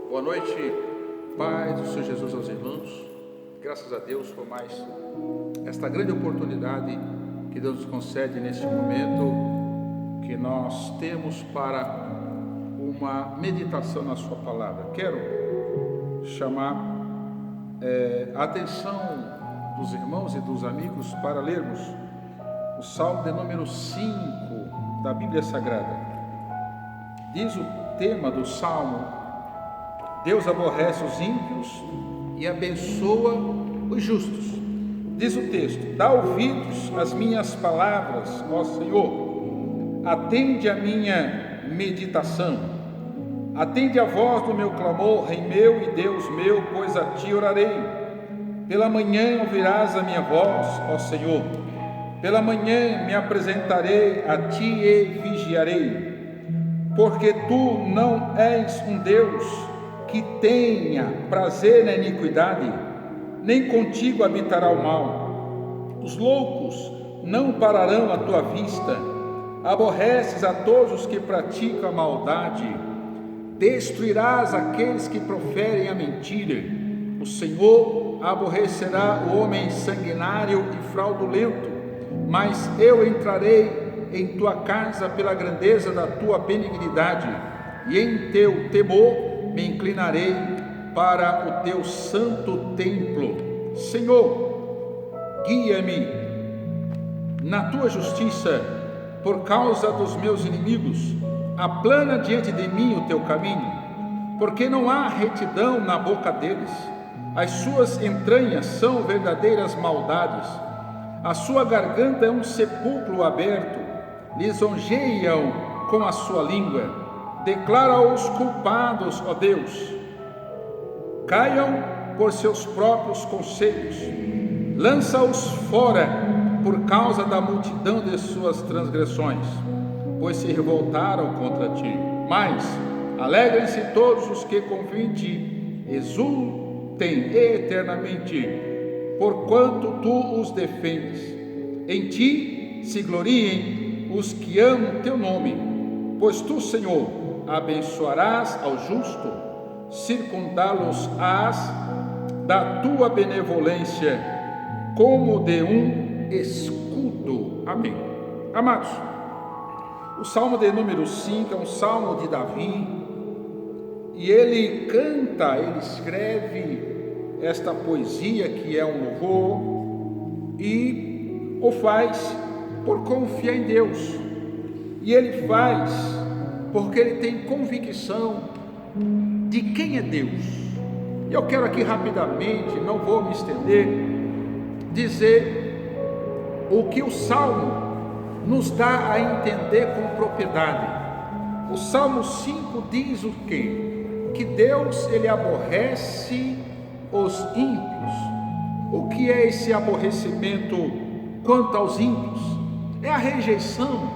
Boa noite, paz do Senhor Jesus aos irmãos. Graças a Deus por mais esta grande oportunidade que Deus nos concede neste momento que nós temos para uma meditação na sua palavra. Quero chamar a atenção dos irmãos e dos amigos para lermos o Salmo de número 5 da Bíblia Sagrada. Diz o tema do Salmo: Deus aborrece os ímpios e abençoa os justos. Diz o texto: dá ouvidos às minhas palavras, ó Senhor, atende a minha meditação, atende a voz do meu clamor, Rei meu e Deus meu, pois a ti orarei. Pela manhã ouvirás a minha voz, ó Senhor, pela manhã me apresentarei a ti e vigiarei, porque tu não és um Deus que tenha prazer na iniquidade, nem contigo habitará o mal. Os loucos não pararão à tua vista, aborreces a todos os que praticam a maldade, destruirás aqueles que proferem a mentira. O Senhor aborrecerá o homem sanguinário e fraudulento, mas eu entrarei em tua casa pela grandeza da tua benignidade, e em teu temor me inclinarei para o teu santo templo. Senhor, guia-me na tua justiça por causa dos meus inimigos. Aplana diante de mim o teu caminho, porque não há retidão na boca deles. As suas entranhas são verdadeiras maldades. A sua garganta é um sepulcro aberto. Lisonjeiam com a sua língua. Declara-os culpados, ó Deus, caiam por seus próprios conselhos, lança-os fora por causa da multidão de suas transgressões, pois se revoltaram contra ti. Mas alegrem-se todos os que confiam em ti, exultem eternamente, porquanto tu os defendes. Em ti se gloriem os que amam teu nome, pois tu, Senhor, abençoarás ao justo, circundá-los-ás da tua benevolência, como de um escudo. Amém. Amados, o Salmo de número 5 é um salmo de Davi, e ele canta, ele escreve esta poesia que é um louvor, e o faz por confiar em Deus, e ele faz porque ele tem convicção de quem é Deus. E eu quero aqui rapidamente, não vou me estender, dizer o que o Salmo nos dá a entender com propriedade. O Salmo 5 diz o quê? Que Deus, ele aborrece os ímpios. O que é esse aborrecimento quanto aos ímpios? É a rejeição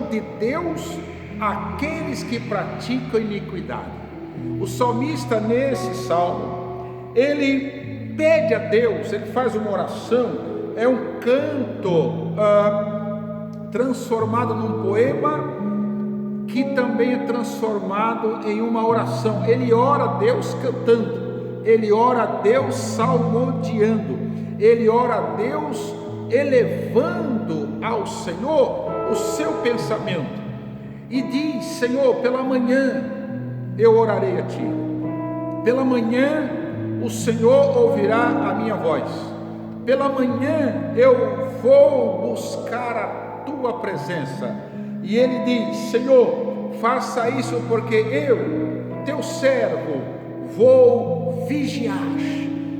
de Deus àqueles que praticam iniquidade. O salmista, nesse salmo, ele pede a Deus, ele faz uma oração, é um canto transformado num poema, que também é transformado em uma oração. Ele ora a Deus cantando, ele ora a Deus salmodiando, ele ora a Deus elevando ao Senhor o seu pensamento, e diz: Senhor, pela manhã eu orarei a ti, pela manhã o Senhor ouvirá a minha voz, pela manhã eu vou buscar a tua presença. E ele diz: Senhor, faça isso, porque eu, teu servo, vou vigiar.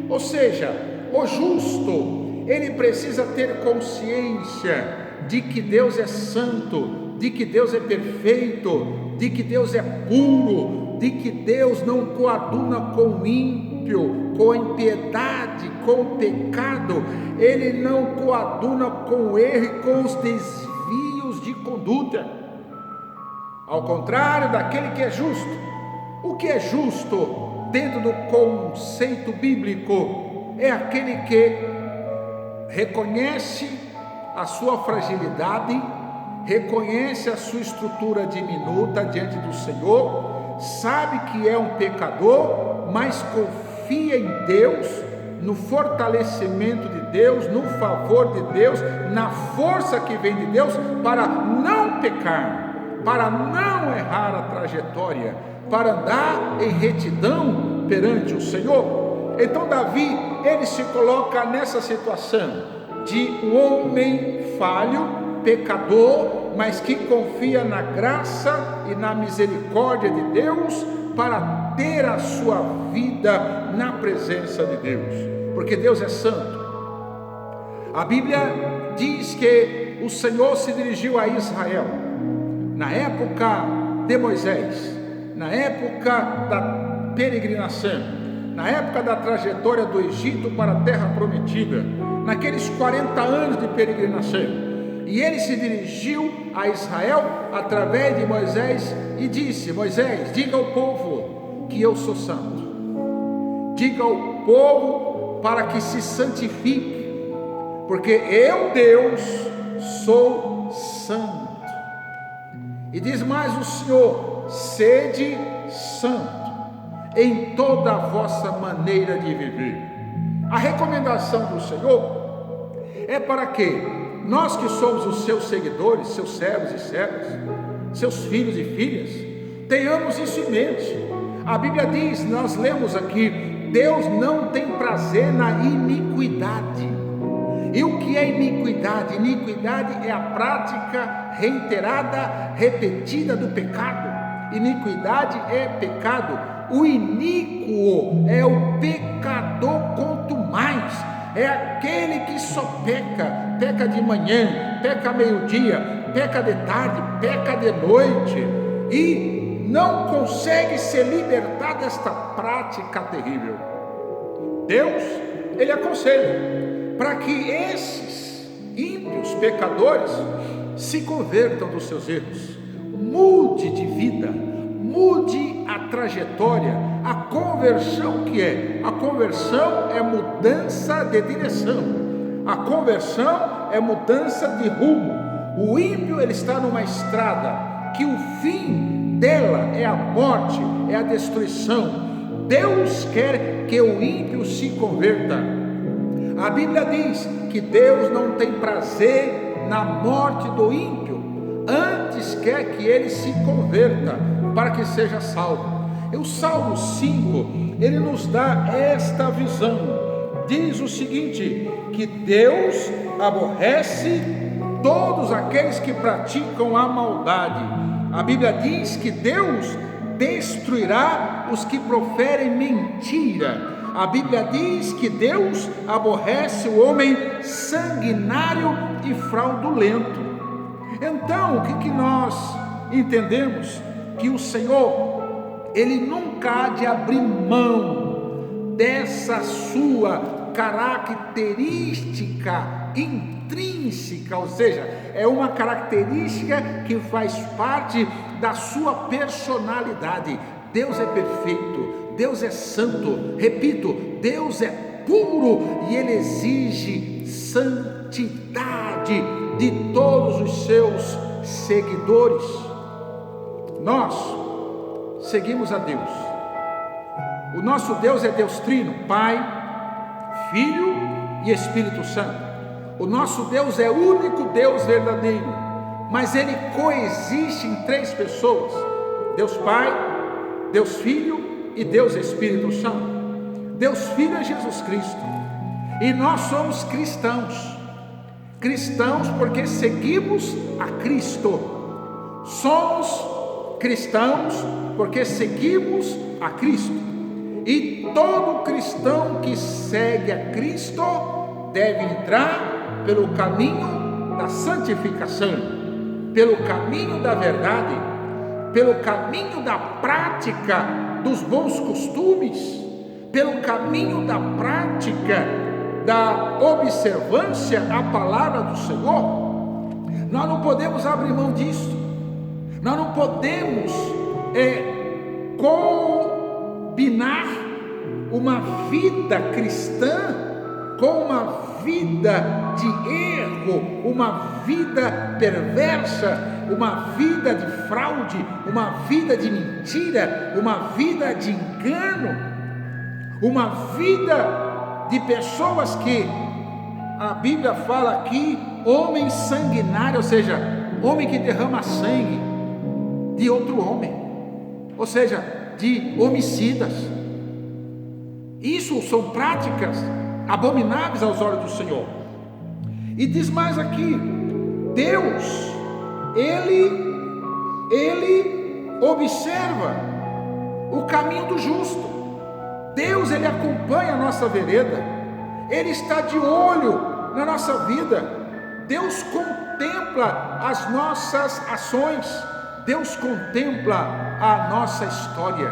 Ou seja, o justo, ele precisa ter consciência de que Deus é santo, de que Deus é perfeito, de que Deus é puro, de que Deus não coaduna com o ímpio, com a impiedade, com o pecado. Ele não coaduna com o erro e com os desvios de conduta. Ao contrário daquele que é justo. O que é justo dentro do conceito bíblico? É aquele que reconhece a sua fragilidade, reconhece a sua estrutura diminuta diante do Senhor, sabe que é um pecador, mas confia em Deus, no fortalecimento de Deus, no favor de Deus, na força que vem de Deus, para não pecar, para não errar a trajetória, para andar em retidão perante o Senhor. Então Davi, ele se coloca nessa situação de um homem falho, pecador, mas que confia na graça e na misericórdia de Deus para ter a sua vida na presença de Deus, porque Deus é santo. A Bíblia diz que o Senhor se dirigiu a Israel na época de Moisés, na época da peregrinação, na época da trajetória do Egito para a terra prometida, naqueles 40 anos de peregrinação. E ele se dirigiu a Israel através de Moisés e disse: Moisés, diga ao povo que eu sou santo, diga ao povo para que se santifique, porque eu, Deus, sou santo. E diz mais o Senhor: sede santo em toda a vossa maneira de viver. A recomendação do Senhor é para que nós que somos os seus seguidores, seus servos e servas, seus filhos e filhas, tenhamos isso em mente. A Bíblia diz, nós lemos aqui, Deus não tem prazer na iniquidade. E o que é iniquidade? Iniquidade é a prática reiterada, repetida do pecado. Iniquidade é pecado. O iníquo é o pecador quanto mais. É aquele que só peca, peca de manhã, peca meio-dia, peca de tarde, peca de noite, e não consegue se libertar desta prática terrível. Deus, ele aconselha para que esses ímpios pecadores se convertam dos seus erros, mude de vida, mude a trajetória. A conversão que é? A conversão é mudança de direção, a conversão é mudança de rumo. O ímpio, ele está numa estrada que o fim dela é a morte, é a destruição. Deus quer que o ímpio se converta. A Bíblia diz que Deus não tem prazer na morte do ímpio, antes quer que ele se converta para que seja salvo. E o Salmo 5, ele nos dá esta visão. Diz o seguinte, que Deus aborrece todos aqueles que praticam a maldade. A Bíblia diz que Deus destruirá os que proferem mentira. A Bíblia diz que Deus aborrece o homem sanguinário e fraudulento. Então, o que nós entendemos? Que o Senhor, ele nunca há de abrir mão dessa sua característica intrínseca, ou seja, é uma característica que faz parte da sua personalidade. Deus é perfeito, Deus é santo, repito, Deus é puro e ele exige santidade de todos os seus seguidores. Nós seguimos a Deus. O nosso Deus é Deus Trino, Pai, Filho e Espírito Santo. O nosso Deus é o único Deus verdadeiro, mas ele coexiste em três pessoas: Deus Pai, Deus Filho e Deus Espírito Santo. Deus Filho é Jesus Cristo, e nós somos cristãos. Cristãos porque seguimos a Cristo. Somos cristãos porque seguimos a Cristo. E todo cristão que segue a Cristo deve entrar pelo caminho da santificação, pelo caminho da verdade, pelo caminho da prática dos bons costumes, pelo caminho da prática da observância à palavra do Senhor. Nós não podemos abrir mão disso. Nós não podemos combinar uma vida cristã com uma vida de erro, uma vida perversa, uma vida de fraude, uma vida de mentira, uma vida de engano, uma vida de pessoas que a Bíblia fala aqui, homem sanguinário, ou seja, homem que derrama sangue de outro homem, ou seja, de homicidas. Isso são práticas abomináveis aos olhos do Senhor. E diz mais aqui, Deus, Ele observa o caminho do justo. Deus, Ele acompanha a nossa vereda, Ele está de olho na nossa vida. Deus contempla as nossas ações, Deus contempla a nossa história.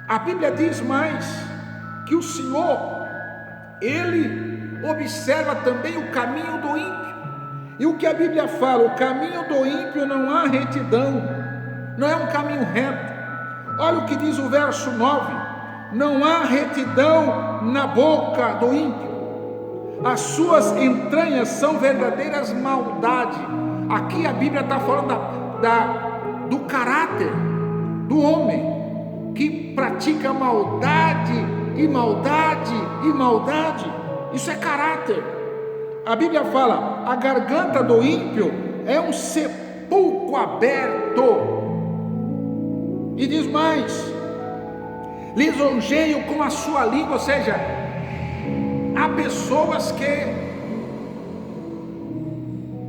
A Bíblia diz mais, que o Senhor, Ele observa também o caminho do ímpio. E o que a Bíblia fala, o caminho do ímpio não há retidão, não é um caminho reto. Olha o que diz o verso 9, não há retidão na boca do ímpio, as suas entranhas são verdadeiras maldade. Aqui a Bíblia está falando do caráter do homem, que pratica maldade, e maldade, e maldade. Isso é caráter. A Bíblia fala, a garganta do ímpio é um sepulcro aberto. E diz mais, lisonjeio com a sua língua, ou seja, há pessoas que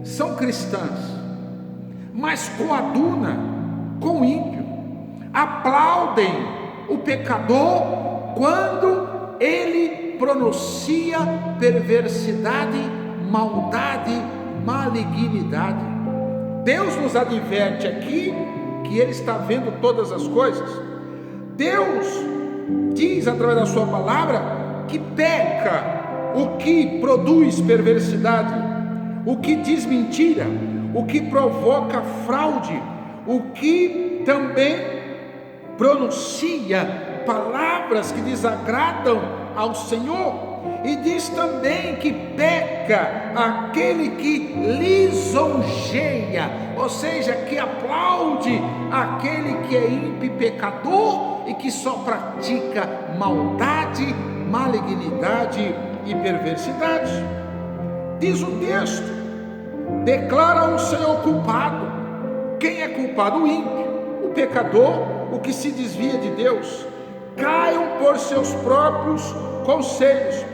são cristãs, mas coaduna com o ímpio, aplaudem o pecador quando ele pronuncia perversidade, maldade, malignidade. Deus nos adverte aqui que Ele está vendo todas as coisas. Deus diz através da sua palavra que peca o que produz perversidade, o que diz mentira, o que provoca fraude, o que também pronuncia palavras que desagradam ao Senhor. E diz também que peca aquele que lisonjeia, ou seja, que aplaude aquele que é ímpio e pecador e que só pratica maldade, malignidade e perversidade. Diz o texto, declara o Senhor culpado. Quem é culpado? O ímpio, o pecador, o que se desvia de Deus. Caiam por seus próprios conselhos.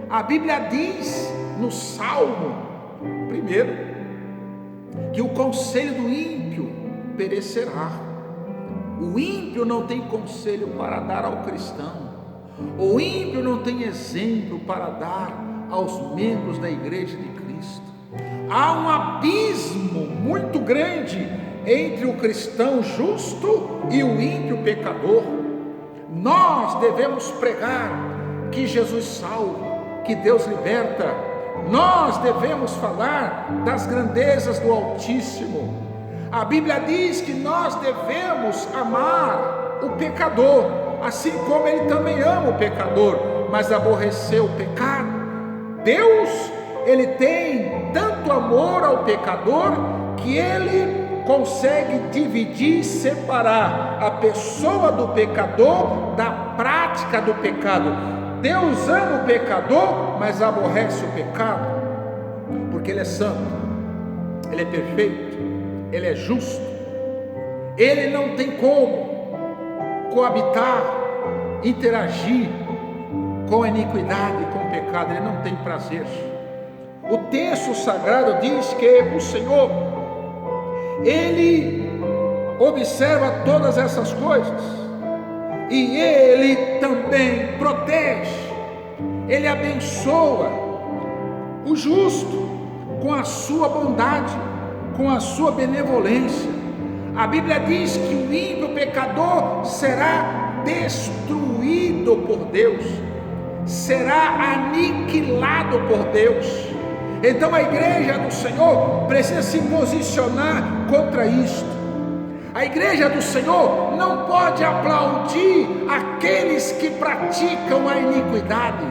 A Bíblia diz no Salmo 1 que o conselho do ímpio perecerá. O ímpio não tem conselho para dar ao cristão. O ímpio não tem exemplo para dar aos membros da igreja de Cristo. Há um abismo muito grande entre o cristão justo e o ímpio pecador. Nós devemos pregar que Jesus salva, que Deus liberta. Nós devemos falar das grandezas do Altíssimo. A Bíblia diz que nós devemos amar o pecador, assim como Ele também ama o pecador, mas aborreceu o pecado. Deus, Ele tem tanto amor ao pecador que Ele consegue dividir, separar a pessoa do pecador da prática do pecado. Deus ama o pecador, mas aborrece o pecado, porque Ele é santo, Ele é perfeito, Ele é justo. Ele não tem como coabitar, interagir com a iniquidade, com o pecado. Ele não tem prazer. O texto sagrado diz que o Senhor, Ele observa todas essas coisas e Ele também protege, Ele abençoa o justo com a sua bondade, com a sua benevolência. A Bíblia diz que o ímpio pecador será destruído por Deus, será aniquilado por Deus. Então a igreja do Senhor precisa se posicionar contra isto. A igreja do Senhor não pode aplaudir aqueles que praticam a iniquidade.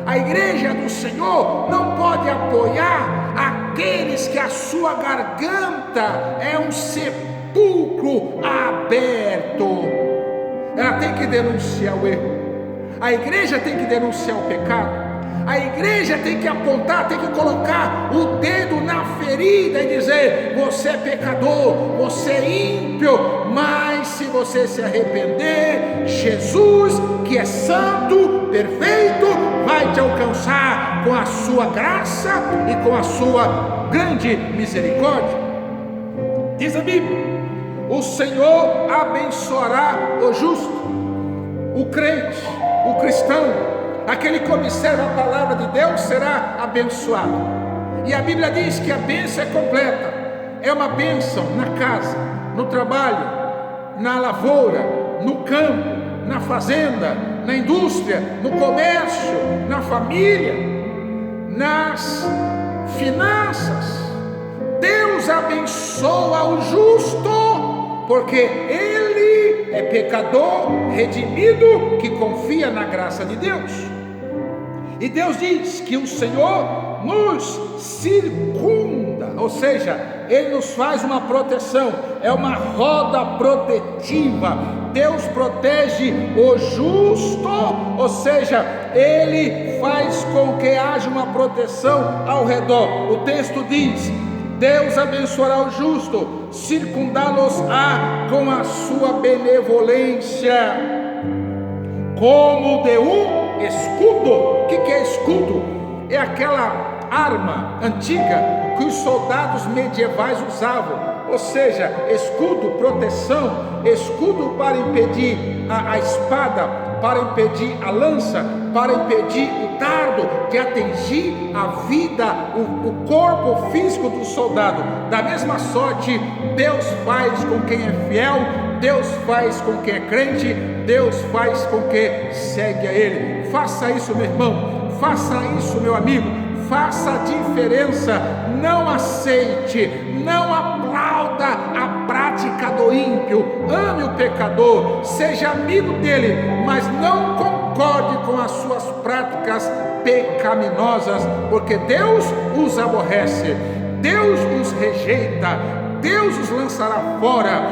A igreja do Senhor não pode apoiar aqueles que a sua garganta é um sepulcro aberto. Ela tem que denunciar o erro. A igreja tem que denunciar o pecado. A igreja tem que apontar, tem que colocar o dedo na ferida e dizer: você é pecador, você é ímpio, mas se você se arrepender, Jesus, que é santo, perfeito, vai te alcançar com a sua graça e com a sua grande misericórdia. Diz a Bíblia: o Senhor abençoará o justo, o crente, o cristão, aquele que observa a palavra de Deus será abençoado. E a Bíblia diz que a bênção é completa. É uma bênção na casa, no trabalho, na lavoura, no campo, na fazenda, na indústria, no comércio, na família, nas finanças. Deus abençoa o justo, porque ele é pecador redimido que confia na graça de Deus. E Deus diz que o Senhor nos circunda, ou seja, Ele nos faz uma proteção, é uma roda protetiva. Deus protege o justo, ou seja, Ele faz com que haja uma proteção ao redor. O texto diz: Deus abençoará o justo, circundá-los-á com a sua benevolência, como de um escudo. O que é escudo? É aquela arma antiga que os soldados medievais usavam, ou seja, escudo, proteção, escudo para impedir a espada, para impedir a lança, para impedir o dardo de atingir a vida, o corpo físico do soldado. Da mesma sorte, Deus faz com quem é fiel, Deus faz com quem é crente, Deus faz com quem segue a Ele. Faça isso, meu irmão, faça isso, meu amigo, faça a diferença. Não aceite, não aplauda a prática do ímpio, ame o pecador, seja amigo dele, mas não concorde com as suas práticas pecaminosas, porque Deus os aborrece, Deus os rejeita, Deus os lançará fora,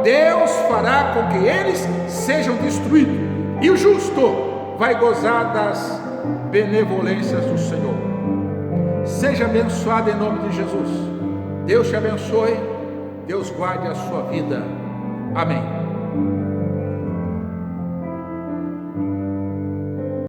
Deus fará com que eles sejam destruídos, e o justo vai gozar das benevolências do Senhor. Seja abençoado em nome de Jesus. Deus te abençoe, Deus guarde a sua vida. Amém.